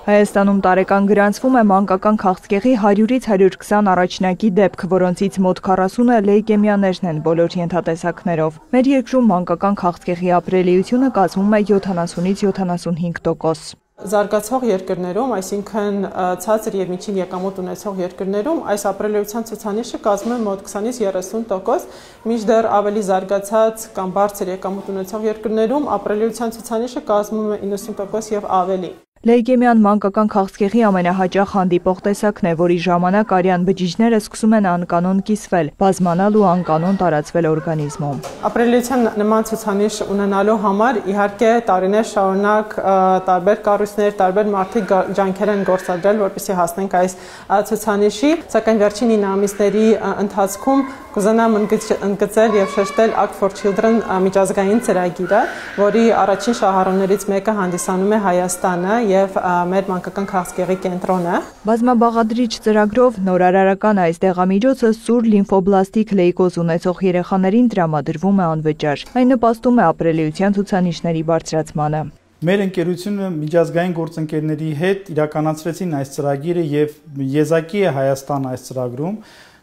Հայաստանում տարեկան գրանցվում է մանկական քաղցկեղի 100-ից 120 առաջնակի դեպք, որոնցից մոտ 40-ը լեյկեմիաներն են բոլոր ենթատեսակներով։ Մեր երկրում մանկական քաղցկեղի ապրելիությունը կազմում է 70-ից 75%։ Զարգացող երկրներում, այսինքն ցածր եւ միջին եկամուտ ունեցող երկրներում այս ապրելիության ցուցանիշը կազմում է մոտ 20-ից 30%, մինչդեռ ավելի զարգացած կամ բարձր եկամուտ ունեցող երկրներում ապրելիության ցուցանիշը կազմում է 90% եւ ավելի։ Լեյկեմիան մանկական քաղցկեղի ամենահաճախ հանդիպող տեսակն է, որի ժամանակ արյան բջիջները սկսում են անկանոն կիսվել, բազմանալ ու անկանոն տարածվել օրգանիզմում։ Ապրելիության նման ցուցանիշ ունենալու համար իհարկե տարիներ շարունակ տարբեր կառույցներ, տարբեր մարդիկ ջանքեր են գործադրել, որպեսզի հասնենք այս ցուցանիշի, սակայն վերջին 9 ամիսների ընթացքում կուզենամ ընդգծել եւ շեշտել Act for Children միջազգային ծրագիրը, որի առաջին շահառուներից մեկը հանդիսանում է Հայաստանը եւ մեր մանկական քաղցկեղի կենտրոնը։ Բազմաբաղադրիչ ծրագրով նորարարական այս դեղամիջոցը սուր լիմֆոբլաստիկ լեյկոզ ունեցող երեխաներին տրամադրվում է անվճար։ Այն նպաստում է ապրելիության ցուցանիշների բարձրացմանը։ Մեր ընկերությունը միջազգային գործընկերների հետ իրականացրեցին այս ծրագիրը եւ եզակի է Հայաստան այս ծրագրում,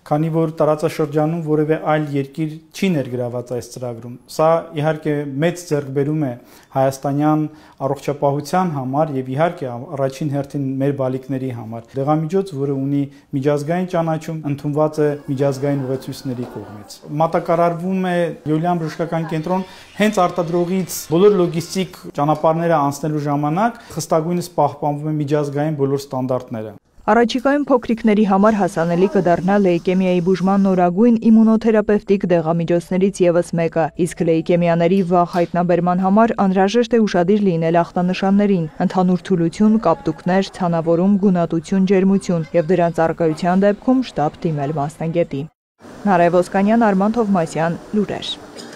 քանի որ տարածաշրջանում որևէ այլ երկիր չի ներգրաված այս ծրագրում։ Սա իհարկե մեծ ձեռքբերում է հայաստանյան առողջապահության համար եւ իհարկե առաջին հերթին մեր բալիկների համար։ Դեղամիջոց, որը ունի միջազգային ճանաչում, ընդունված է միջազգային ուղեցույցների կողմից։ Մատակարարվում է Յոլիան բժշկական կենտրոն հենց արտադրողից բոլոր լոգիստիկ ճանապարհները անցնելու ժամանակ խստագույնս պահպանվում է միջազգային բոլոր ստանդարտները։ Առաջիկայում փոքրիկների համար հասանելի կդառնա լեյկեմիայի բուժման նորագույն իմունոթերապևտիկ դեղամիջոցներից ևս մեկը, իսկ լեյկեմիաների վաղ հայտնաբերման համար անհրաժեշտ է ուշադիր լինել ախտանշաններին՝ ընդհանուր թուլություն, կապտուկներ, ցանավորում, գունատություն, ջերմություն եւ դրանց առկայության դեպքում շտապ դիմել մասնագետի։ Նարեկ Ոսկանյան, Արման Թովմասյան, լուրեր։